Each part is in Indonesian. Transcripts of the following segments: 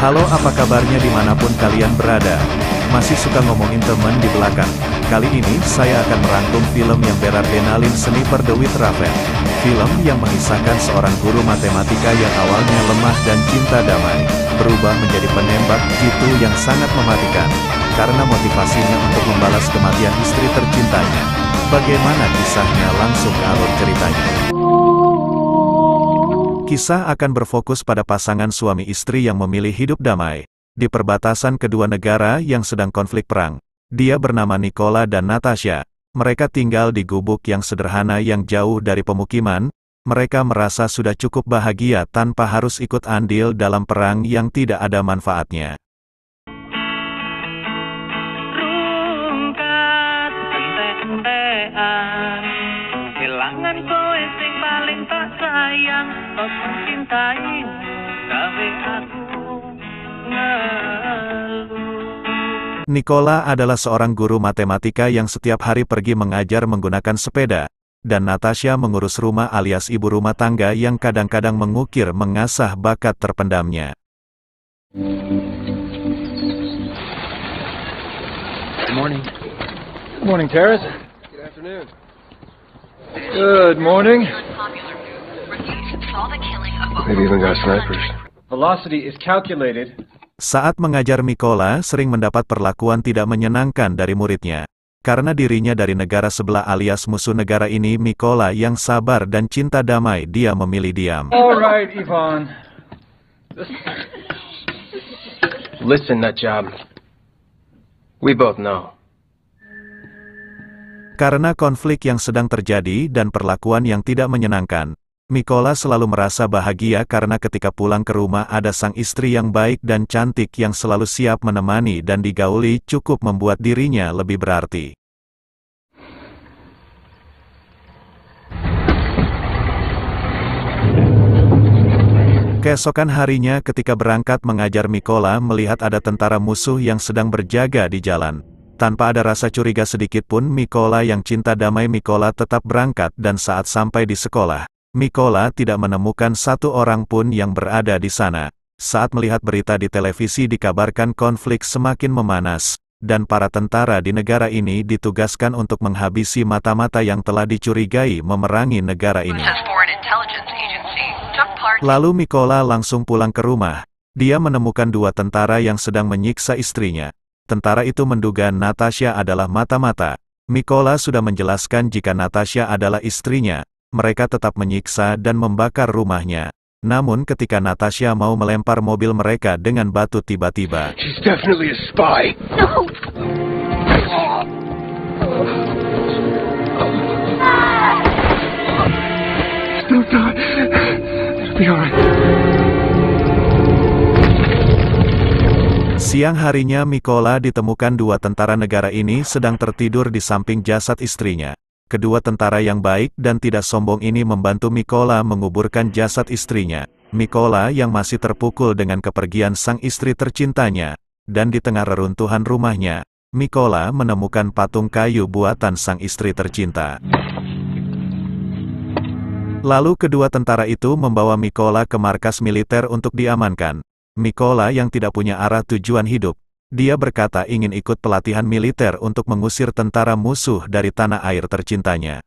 Halo, apa kabarnya dimanapun kalian berada? Masih suka ngomongin temen di belakang. Kali ini saya akan merangkum film yang beradrenalin Sniper The With Raven. Film yang mengisahkan seorang guru matematika yang awalnya lemah dan cinta damai, berubah menjadi penembak jitu yang sangat mematikan, karena motivasinya untuk membalas kematian istri tercintanya. Bagaimana kisahnya? Langsung ke alur ceritanya. Kisah akan berfokus pada pasangan suami istri yang memilih hidup damai di perbatasan kedua negara yang sedang konflik perang. Dia bernama Nicola dan Natasha. Mereka tinggal di gubuk yang sederhana yang jauh dari pemukiman. Mereka merasa sudah cukup bahagia tanpa harus ikut andil dalam perang yang tidak ada manfaatnya. Kehilangan kowe sing paling tak sayang, kok mencintai gawe aku ngeluh. Nicola adalah seorang guru matematika yang setiap hari pergi mengajar menggunakan sepeda, dan Natasha mengurus rumah alias ibu rumah tangga yang kadang-kadang mengukir mengasah bakat terpendamnya. Good morning. Good morning, Terrace. Good afternoon. Good morning. Maybe even got snipers. Velocity is calculated. Saat mengajar, Nicola sering mendapat perlakuan tidak menyenangkan dari muridnya. Karena dirinya dari negara sebelah alias musuh negara ini, Nicola yang sabar dan cinta damai, dia memilih diam. Alright, Yvonne. Listen, nutjob. We both know. Karena konflik yang sedang terjadi dan perlakuan yang tidak menyenangkan, Nicola selalu merasa bahagia karena ketika pulang ke rumah ada sang istri yang baik dan cantik yang selalu siap menemani dan digauli, cukup membuat dirinya lebih berarti. Keesokan harinya ketika berangkat mengajar, Nicola melihat ada tentara musuh yang sedang berjaga di jalan. Tanpa ada rasa curiga sedikit pun, Nicola yang cinta damai, Nicola tetap berangkat, dan saat sampai di sekolah, Nicola tidak menemukan satu orang pun yang berada di sana. Saat melihat berita di televisi dikabarkan konflik semakin memanas, dan para tentara di negara ini ditugaskan untuk menghabisi mata-mata yang telah dicurigai memerangi negara ini. Lalu Nicola langsung pulang ke rumah. Dia menemukan dua tentara yang sedang menyiksa istrinya. Tentara itu menduga Natasha adalah mata-mata. Nicola sudah menjelaskan jika Natasha adalah istrinya. Mereka tetap menyiksa dan membakar rumahnya. Namun ketika Natasha mau melempar mobil mereka dengan batu, tiba-tiba She's definitely a spy. No. Don't die. It'll be alright. Siang harinya, Nicola ditemukan dua tentara negara ini sedang tertidur di samping jasad istrinya. Kedua tentara yang baik dan tidak sombong ini membantu Nicola menguburkan jasad istrinya. Nicola yang masih terpukul dengan kepergian sang istri tercintanya, dan di tengah reruntuhan rumahnya, Nicola menemukan patung kayu buatan sang istri tercinta. Lalu kedua tentara itu membawa Nicola ke markas militer untuk diamankan. Nicola yang tidak punya arah tujuan hidup, dia berkata ingin ikut pelatihan militer untuk mengusir tentara musuh dari tanah air tercintanya.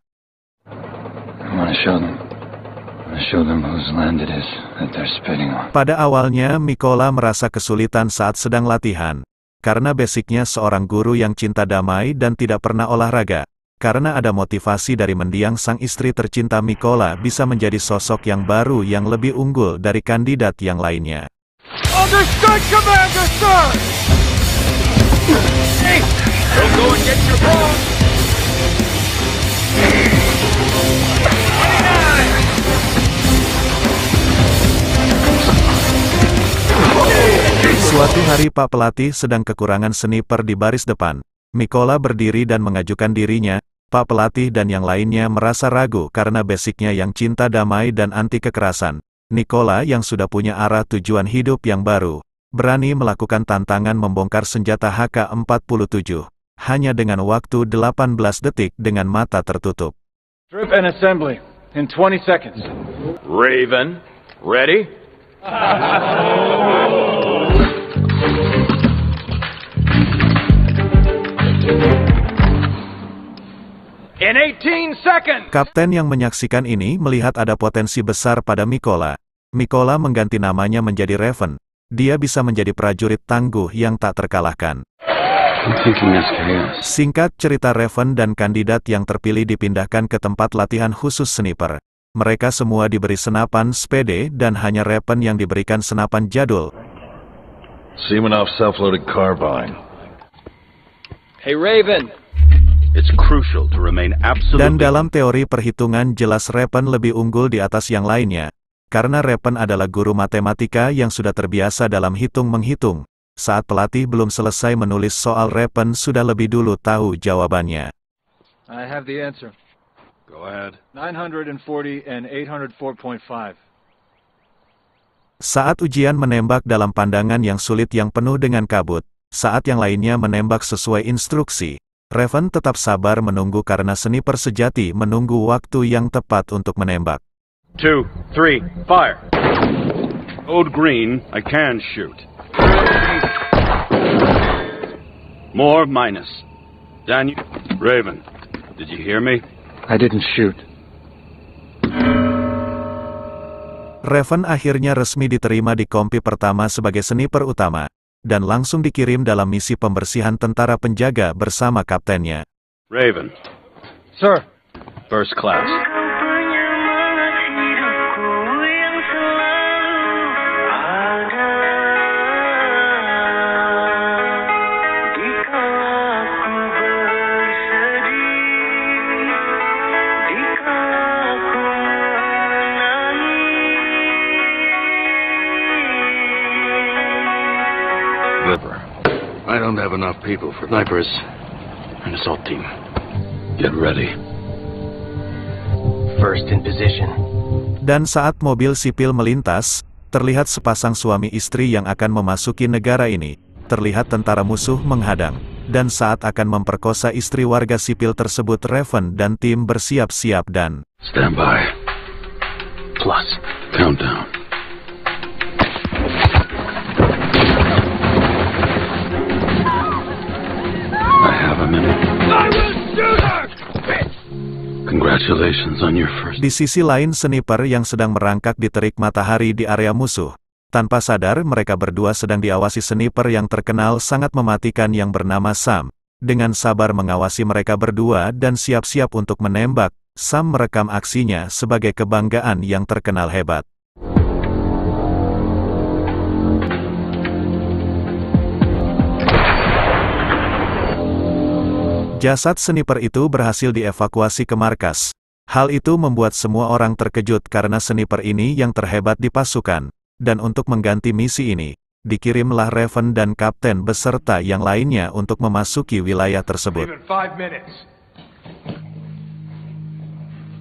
Pada awalnya, Nicola merasa kesulitan saat sedang latihan, karena basicnya seorang guru yang cinta damai dan tidak pernah olahraga. Karena ada motivasi dari mendiang sang istri tercinta, Nicola bisa menjadi sosok yang baru yang lebih unggul dari kandidat yang lainnya. Understood, Commander, sir! Hey! Don't go and get your phone! Suatu hari Pak Pelatih sedang kekurangan sniper di baris depan. Nicola berdiri dan mengajukan dirinya. Pak Pelatih dan yang lainnya merasa ragu karena basicnya yang cinta damai dan anti kekerasan. Nicola yang sudah punya arah tujuan hidup yang baru, berani melakukan tantangan membongkar senjata HK-47, hanya dengan waktu 18 detik dengan mata tertutup. Strip and assembly in 20 seconds. Raven, ready? In 18 seconds! Kapten yang menyaksikan ini melihat ada potensi besar pada Mikola. Mikola mengganti namanya menjadi Raven. Dia bisa menjadi prajurit tangguh yang tak terkalahkan. Singkat cerita, Raven dan kandidat yang terpilih dipindahkan ke tempat latihan khusus sniper. Mereka semua diberi senapan spede dan hanya Raven yang diberikan senapan jadul. Semenov self-loaded carbine. Hey Raven! It's crucial to remain absolutely... Dan dalam teori perhitungan jelas Raven lebih unggul di atas yang lainnya. Karena Raven adalah guru matematika yang sudah terbiasa dalam hitung-menghitung. Saat pelatih belum selesai menulis soal, Raven sudah lebih dulu tahu jawabannya. I have the answer. Go ahead. 940 and 804.5. Saat ujian menembak dalam pandangan yang sulit yang penuh dengan kabut, saat yang lainnya menembak sesuai instruksi, Raven tetap sabar menunggu karena sniper sejati menunggu waktu yang tepat untuk menembak. 2, 3, fire! Code green, I can shoot. More minus. Daniel, Raven, did you hear me? I didn't shoot. Raven akhirnya resmi diterima di kompi pertama sebagai sniper utama, dan langsung dikirim dalam misi pembersihan tentara penjaga bersama kaptennya. Raven. Sir. First class. I don't have enough people for snipers and assault team. Get ready. First in position. Dan saat mobil sipil melintas, terlihat sepasang suami istri yang akan memasuki negara ini. Terlihat tentara musuh menghadang. Dan saat akan memperkosa istri warga sipil tersebut, Raven dan tim bersiap-siap dan Stand by. Plus. Countdown. I have a minute. Congratulations on your first... Di sisi lain, sniper yang sedang merangkak di terik matahari di area musuh. Tanpa sadar, mereka berdua sedang diawasi sniper yang terkenal sangat mematikan yang bernama Sam. Dengan sabar mengawasi mereka berdua dan siap-siap untuk menembak, Sam merekam aksinya sebagai kebanggaan yang terkenal hebat. Jasad sniper itu berhasil dievakuasi ke markas. Hal itu membuat semua orang terkejut karena sniper ini yang terhebat di pasukan. Dan untuk mengganti misi ini, dikirimlah Raven dan kapten beserta yang lainnya untuk memasuki wilayah tersebut.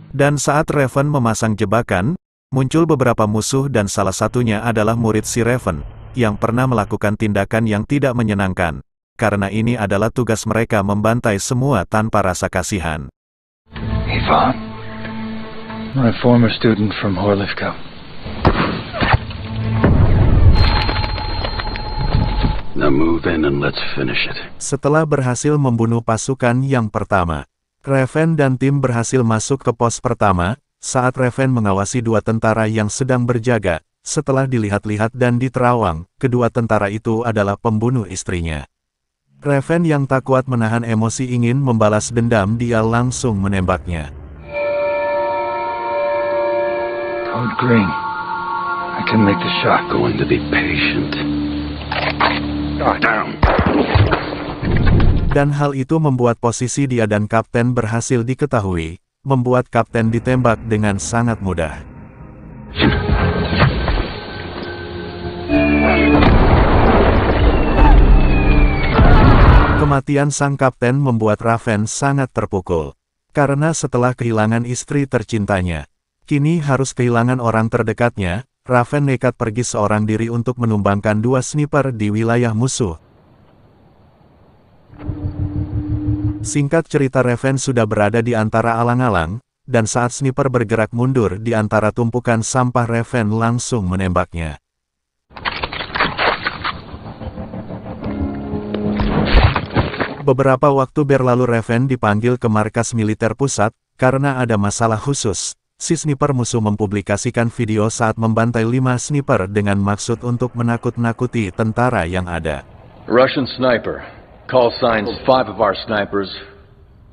Dan saat Raven memasang jebakan, muncul beberapa musuh dan salah satunya adalah murid si Raven, yang pernah melakukan tindakan yang tidak menyenangkan. Karena ini adalah tugas mereka membantai semua tanpa rasa kasihan. Ivan, my former student from Horlivka. Now move in and let's finish it. Setelah berhasil membunuh pasukan yang pertama, Raven dan tim berhasil masuk ke pos pertama. Saat Raven mengawasi dua tentara yang sedang berjaga, setelah dilihat-lihat dan diterawang, kedua tentara itu adalah pembunuh istrinya. Raven yang tak kuat menahan emosi ingin membalas dendam, dia langsung menembaknya. Code green. I can make the shot. Going to be patient. Down. Dan hal itu membuat posisi dia dan kapten berhasil diketahui, membuat kapten ditembak dengan sangat mudah. Kematian sang kapten membuat Raven sangat terpukul. Karena setelah kehilangan istri tercintanya, kini harus kehilangan orang terdekatnya, Raven nekat pergi seorang diri untuk menumbangkan dua sniper di wilayah musuh. Singkat cerita, Raven sudah berada di antara alang-alang, dan saat sniper bergerak mundur di antara tumpukan sampah, Raven langsung menembaknya. Beberapa waktu berlalu Raven dipanggil ke markas militer pusat, karena ada masalah khusus. Si sniper musuh mempublikasikan video saat membantai 5 sniper dengan maksud untuk menakut-nakuti tentara yang ada. Russian sniper call signs 5 of our snipers,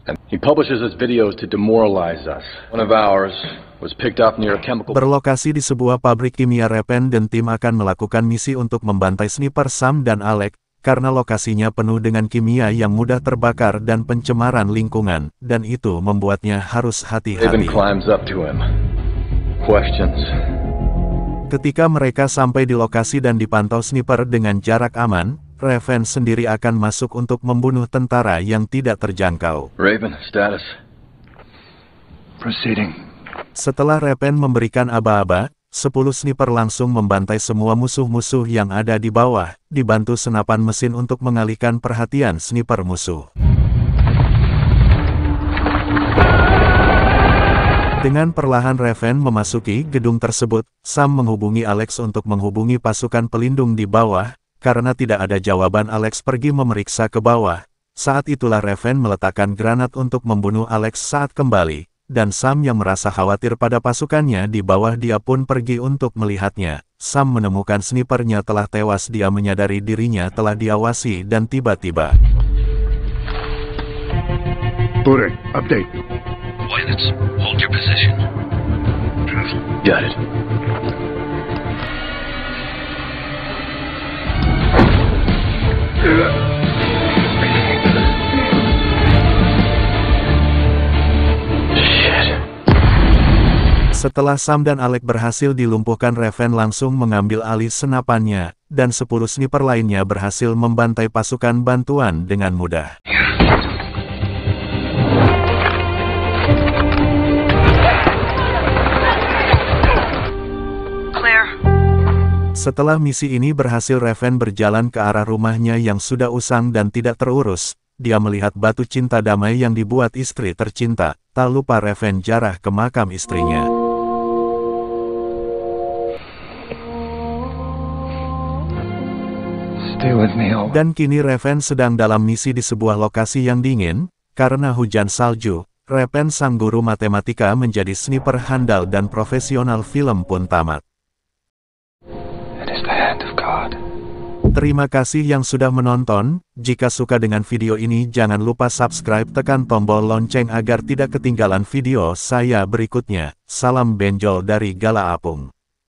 and he publishes his videos to demoralize us. One of ours was picked up near a chemical. Berlokasi di sebuah pabrik kimia, Raven dan tim akan melakukan misi untuk membantai sniper Sam dan Alec, karena lokasinya penuh dengan kimia yang mudah terbakar dan pencemaran lingkungan, dan itu membuatnya harus hati-hati. Ketika mereka sampai di lokasi dan dipantau sniper dengan jarak aman, Raven sendiri akan masuk untuk membunuh tentara yang tidak terjangkau. Raven, status. Proceeding. Setelah Raven memberikan aba-aba, 10 sniper langsung membantai semua musuh-musuh yang ada di bawah, dibantu senapan mesin untuk mengalihkan perhatian sniper musuh. Dengan perlahan Raven memasuki gedung tersebut, Sam menghubungi Alex untuk menghubungi pasukan pelindung di bawah, karena tidak ada jawaban Alex pergi memeriksa ke bawah. Saat itulah Raven meletakkan granat untuk membunuh Alex saat kembali. Dan Sam yang merasa khawatir pada pasukannya di bawah dia pun pergi untuk melihatnya. Sam menemukan snipernya telah tewas, dia menyadari dirinya telah diawasi dan tiba-tiba. Burik, update. Pilots, hold your position. Got it. Setelah Sam dan Alec berhasil dilumpuhkan, Raven langsung mengambil alih senapannya, dan 10 sniper lainnya berhasil membantai pasukan bantuan dengan mudah. Setelah misi ini berhasil, Raven berjalan ke arah rumahnya yang sudah usang dan tidak terurus. Dia melihat batu cinta damai yang dibuat istri tercinta. Tak lupa Raven jarah ke makam istrinya. Dan kini Raven sedang dalam misi di sebuah lokasi yang dingin, karena hujan salju. Raven, sang guru matematika, menjadi sniper handal dan profesional. Film pun tamat. Terima kasih yang sudah menonton. Jika suka dengan video ini, jangan lupa subscribe, tekan tombol lonceng agar tidak ketinggalan video saya berikutnya. Salam benjol dari Gala Apung.